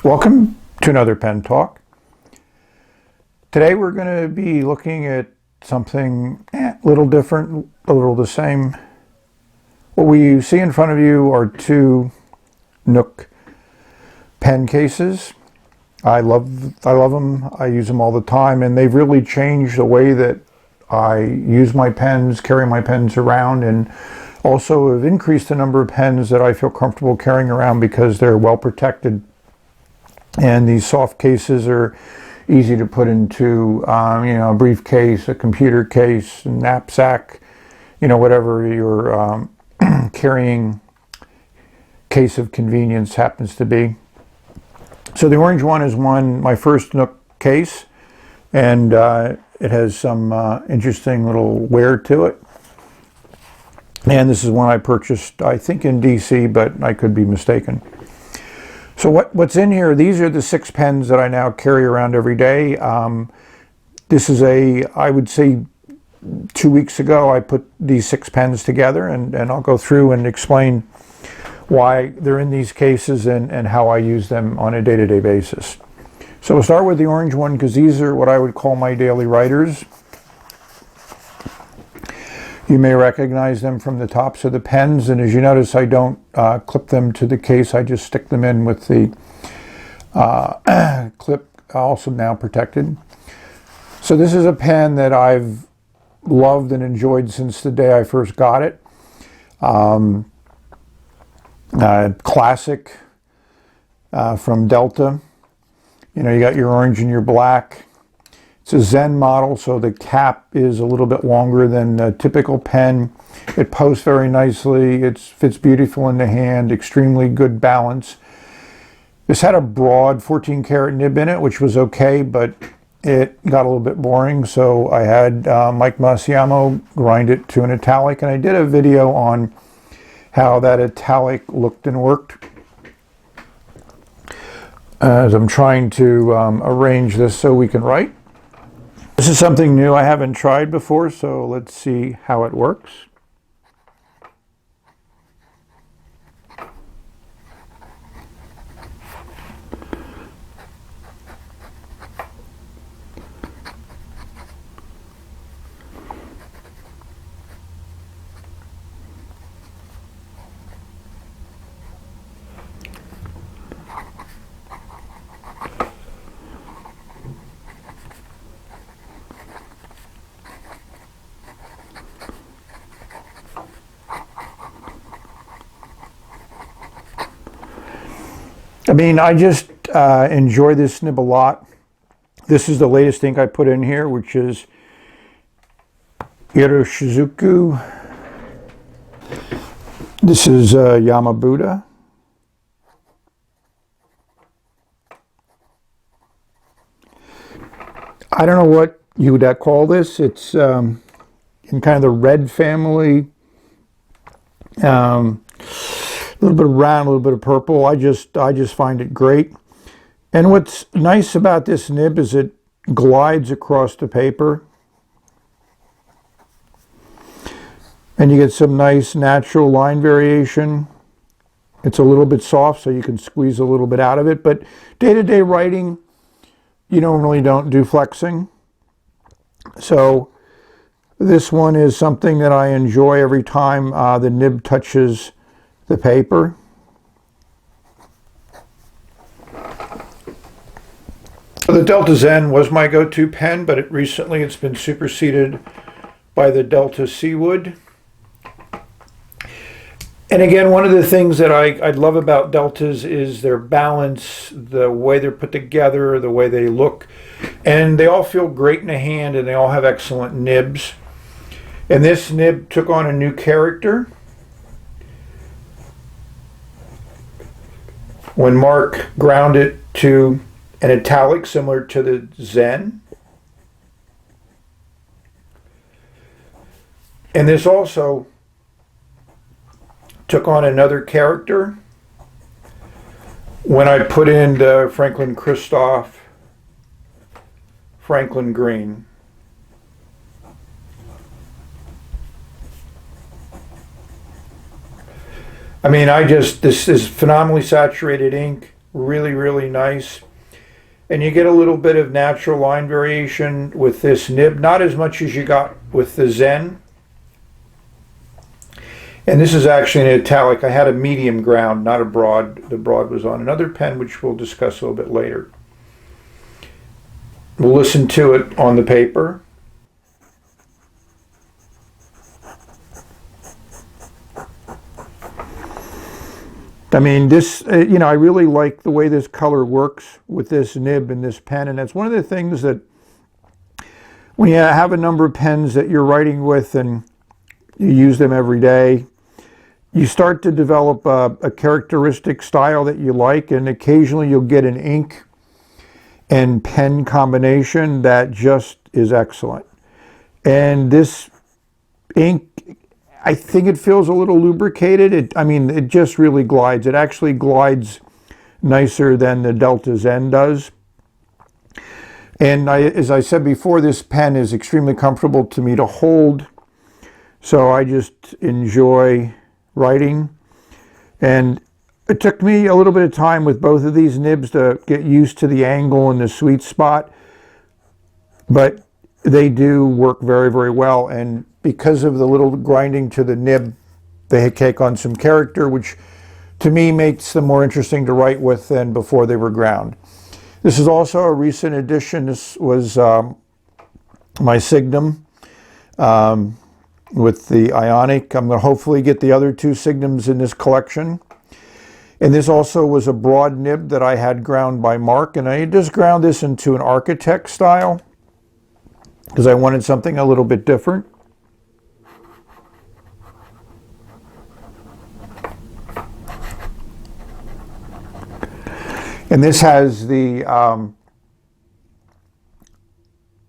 Welcome to another Pen Talk. Today we're going to be looking at something a little different, a little the same. What we see in front of you are two Nook pen cases. I love them. I use them all the time, and they've really changed the way that I use my pens, carry my pens around, and also have increased the number of pens that I feel comfortable carrying around because they're well protected. And these soft cases are easy to put into, a briefcase, a computer case, a knapsack, whatever your carrying case of convenience happens to be. So the orange one is my first Nook case, and it has some interesting little wear to it. And this is one I purchased, I think in DC, but I could be mistaken. So what's in here, these are the 6 pens that I now carry around every day. This is I would say 2 weeks ago, I put these 6 pens together, and I'll go through and explain why they're in these cases and how I use them on a day-to-day basis. So we'll start with the orange one because these are what I would call my daily writers. You may recognize them from the tops of the pens, and as you notice, I don't clip them to the case. I just stick them in with the clip, also now protected. So this is a pen that I've loved and enjoyed since the day I first got it. Classic from Delta. You got your orange and your black. It's a Zen model, so the cap is a little bit longer than a typical pen. It posts very nicely. It fits beautiful in the hand, extremely good balance. This had a broad 14 karat nib in it, which was okay, but it got a little bit boring, so I had Mike Massiamo grind it to an italic, and I did a video on how that italic looked and worked. As I'm trying to arrange this so we can write. This is something new I haven't tried before, so let's see how it works. I just enjoy this nib a lot. This is the latest ink I put in here, which is Juku. This is Yama Buddha. I don't know what you would call this. It's in kind of the red family. A little bit of brown, a little bit of purple. I just find it great. And what's nice about this nib is it glides across the paper. And you get some nice natural line variation. It's a little bit soft, so you can squeeze a little bit out of it. But day-to-day writing, you normally don't do flexing. So this one is something that I enjoy every time the nib touches the paper. The Delta Zen was my go-to pen, but recently it's been superseded by the Delta Seawood. And again, one of the things that I love about Deltas is their balance, the way they're put together, the way they look, and they all feel great in the hand, and they all have excellent nibs. And this nib took on a new character when Mark ground it to an italic similar to the Zen. And this also took on another character when I put in the Franklin Christoph Franklin Green. I mean, this is phenomenally saturated ink. really, really nice. And you get a little bit of natural line variation with this nib, not as much as you got with the Zen. And this is actually an italic. I had a medium ground, not a broad. The broad was on another pen, which we'll discuss a little bit later. We'll listen to it on the paper. I mean, this, I really like the way this color works with this nib and this pen. And that's one of the things that when you have a number of pens that you're writing with and you use them every day, you start to develop a characteristic style that you like, and occasionally you'll get an ink and pen combination that just is excellent. And this ink, I think it feels a little lubricated. It just really glides. It actually glides nicer than the Delta Zen does. And as I said before, this pen is extremely comfortable to me to hold. So I just enjoy writing. And it took me a little bit of time with both of these nibs to get used to the angle and the sweet spot. But they do work very, very well. And because of the little grinding to the nib, they take on some character, which to me makes them more interesting to write with than before they were ground. This is also a recent addition. This was my Signum with the Ionic. I'm going to hopefully get the other two Signums in this collection. And this also was a broad nib that I had ground by Mark, and I just ground this into an architect style because I wanted something a little bit different. And this has the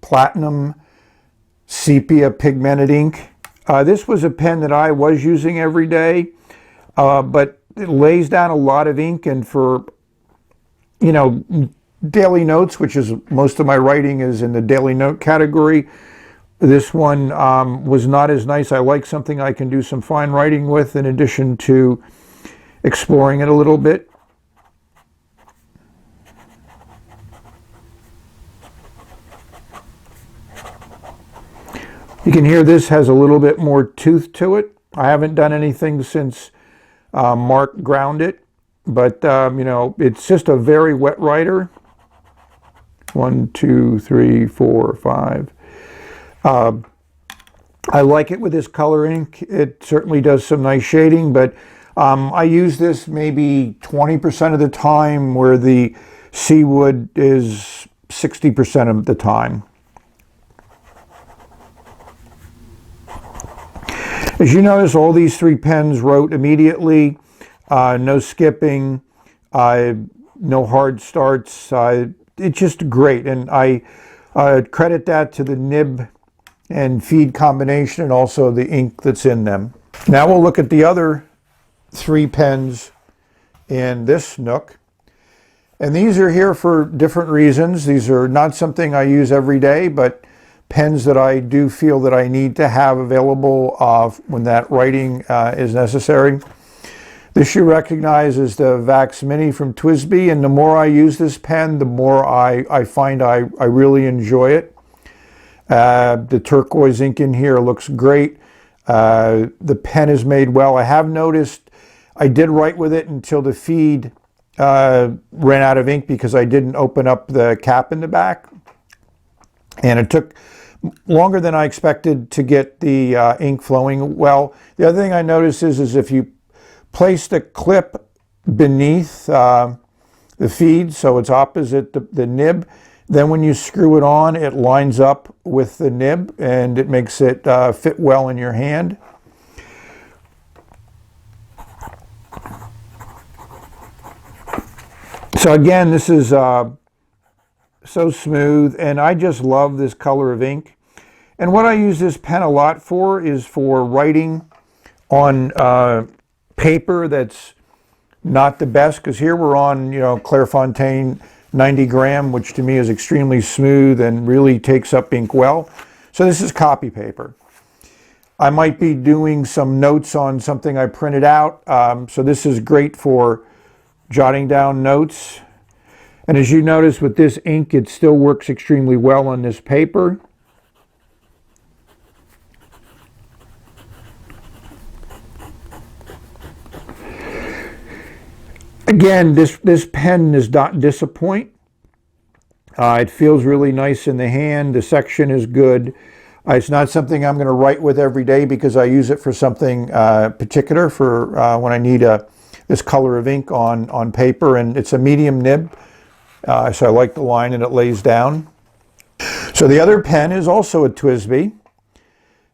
Platinum Sepia Pigmented ink. This was a pen that I was using every day, but it lays down a lot of ink, and for, daily notes, which is most of my writing is in the daily note category, this one was not as nice. I like something I can do some fine writing with in addition to exploring it a little bit. You can hear this has a little bit more tooth to it. I haven't done anything since Mark ground it, but it's just a very wet writer. 1, 2, 3, 4, 5. I like it with this color ink. It certainly does some nice shading, but I use this maybe 20% of the time, where the Seawood is 60% of the time. As you notice, all these three pens wrote immediately, no skipping, no hard starts. It's just great, and I credit that to the nib and feed combination and also the ink that's in them. Now we'll look at the other three pens in this nook. And these are here for different reasons. These are not something I use every day, but pens that I do feel that I need to have available when that writing is necessary. This you recognize as the Vax Mini from TWSBI, and the more I use this pen, the more I find I really enjoy it. The turquoise ink in here looks great. The pen is made well. I have noticed I did write with it until the feed ran out of ink because I didn't open up the cap in the back. And it took longer than I expected to get the ink flowing well. The other thing I noticed is if you place the clip beneath the feed, so it's opposite the nib, then when you screw it on, it lines up with the nib and it makes it fit well in your hand. So again, this is so smooth, and I just love this color of ink. And what I use this pen a lot for is for writing on paper that's not the best, because here we're on Clairefontaine 90 gram, which to me is extremely smooth and really takes up ink well. So this is copy paper. I might be doing some notes on something I printed out, so this is great for jotting down notes. And as you notice with this ink, it still works extremely well on this paper. Again, this pen does not disappoint. It feels really nice in the hand. The section is good. It's not something I'm going to write with every day because I use it for something particular for when I need this color of ink on paper, and it's a medium nib, so I like the line that it lays down. So the other pen is also a TWSBI,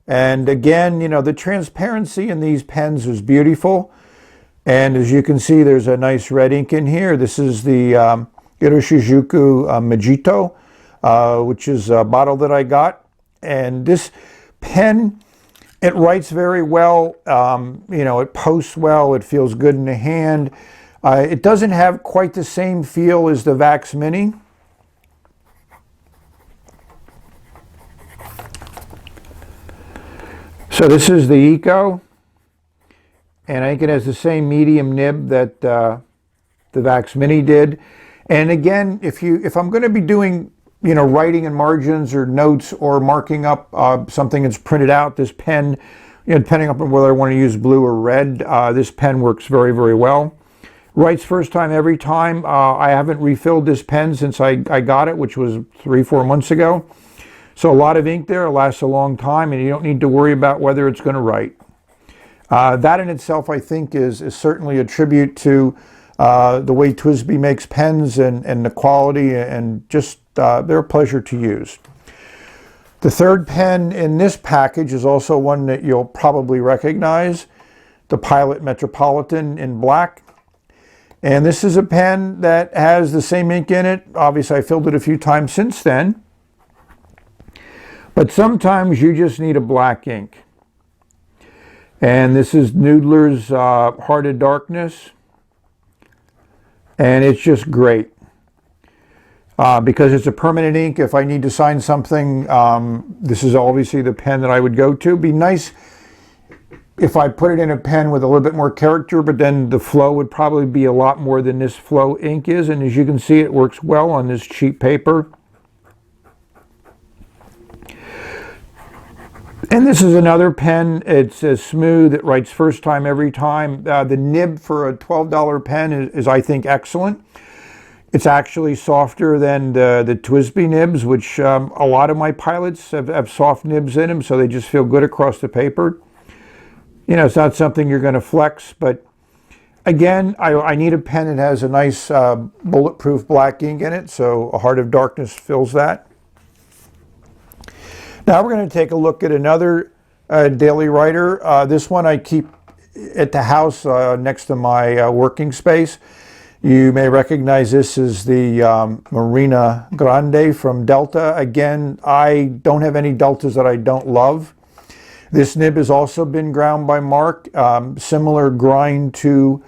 and again, you know, the transparency in these pens is beautiful, and as you can see, there's a nice red ink in here. This is the Juku Mijito, which is a bottle that I got. And this pen, it writes very well. You know, it posts well. It feels good in the hand. It doesn't have quite the same feel as the Vax Mini. So this is the Eco, and I think it has the same medium nib that the Vax Mini did. And again, if I'm going to be doing, you know, writing in margins or notes or marking up something that's printed out, this pen, you know, depending on whether I want to use blue or red, this pen works very, very well. Writes first time every time. I haven't refilled this pen since I got it, which was 3-4 months ago. So a lot of ink there. It lasts a long time, and you don't need to worry about whether it's going to write. That in itself, I think, is certainly a tribute to the way TWSBI makes pens and the quality, and just they're a pleasure to use. The third pen in this package is also one that you'll probably recognize, the Pilot Metropolitan in black. And this is a pen that has the same ink in it. Obviously, I filled it a few times since then. But sometimes you just need a black ink. And this is Noodler's Heart of Darkness. And it's just great. Because it's a permanent ink. If I need to sign something, this is obviously the pen that I would go to. It'd be nice if I put it in a pen with a little bit more character, but then the flow would probably be a lot more than this flow ink is. And as you can see, it works well on this cheap paper. And this is another pen. It's smooth. It writes first time every time. The nib for a $12 pen is I think, excellent. It's actually softer than the TWSBI nibs, which a lot of my pilots have soft nibs in them, so they just feel good across the paper. You know, it's not something you're going to flex, but again, I need a pen that has a nice bulletproof black ink in it, so a Heart of Darkness fills that. Now we're going to take a look at another daily writer. This one I keep at the house next to my working space. You may recognize this as the Marina Grande from Delta. Again, I don't have any Deltas that I don't love. This nib has also been ground by Mark. Similar grind to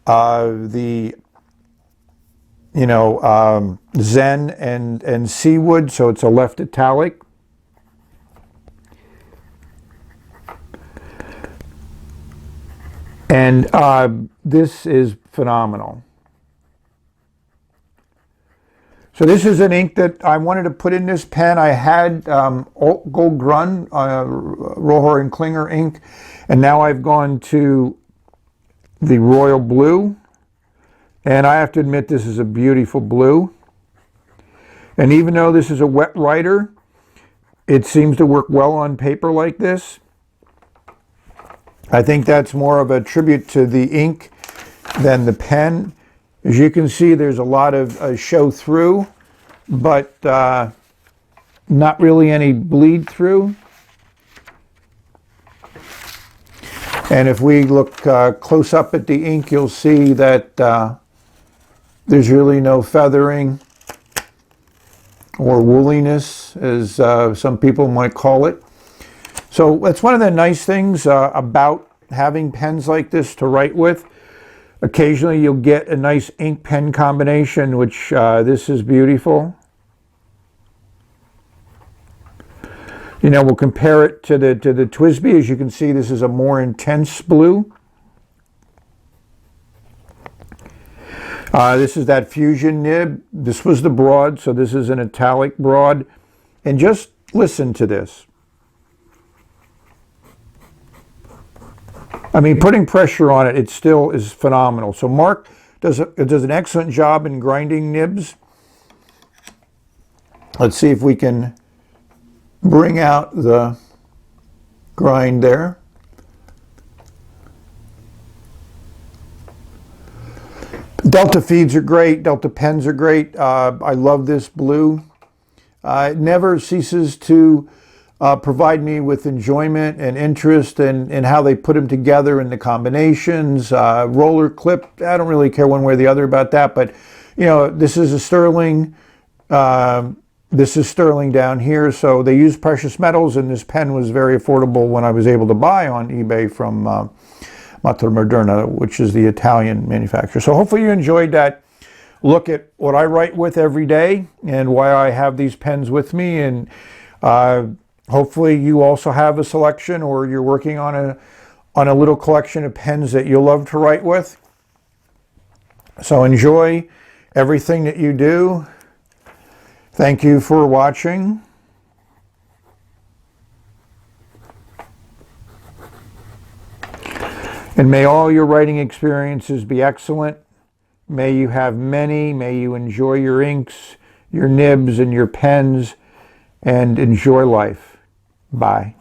the Zen and Seawood, so it's a left italic. And this is phenomenal. So this is an ink that I wanted to put in this pen. I had Gold Grun, Rohor and Klinger ink, and now I've gone to the Royal Blue. And I have to admit, this is a beautiful blue. And even though this is a wet writer, it seems to work well on paper like this. I think that's more of a tribute to the ink than the pen. As you can see, there's a lot of show through, but not really any bleed through. And if we look close up at the ink, you'll see that there's really no feathering or wooliness, as some people might call it. So that's one of the nice things about having pens like this to write with. Occasionally you'll get a nice ink pen combination, which this is beautiful. You know, we'll compare it to the TWSBI. As you can see, this is a more intense blue. This is that fusion nib. This was the broad, so this is an italic broad. And just listen to this. I mean, putting pressure on it, it still is phenomenal. So Mark does an excellent job in grinding nibs. Let's see if we can bring out the grind there. Delta feeds are great. Delta pens are great. I love this blue. It never ceases to provide me with enjoyment and interest in how they put them together and the combinations. Roller clip, I don't really care one way or the other about that, but you know, this is a sterling. This is sterling down here, so they use precious metals, and this pen was very affordable when I was able to buy on eBay from Metropolitan, which is the Italian manufacturer. So hopefully you enjoyed that look at what I write with every day and why I have these pens with me, and hopefully you also have a selection, or you're working on a little collection of pens that you'll love to write with. So enjoy everything that you do. Thank you for watching. And may all your writing experiences be excellent. May you have many. May you enjoy your inks, your nibs, and your pens, and enjoy life. Bye.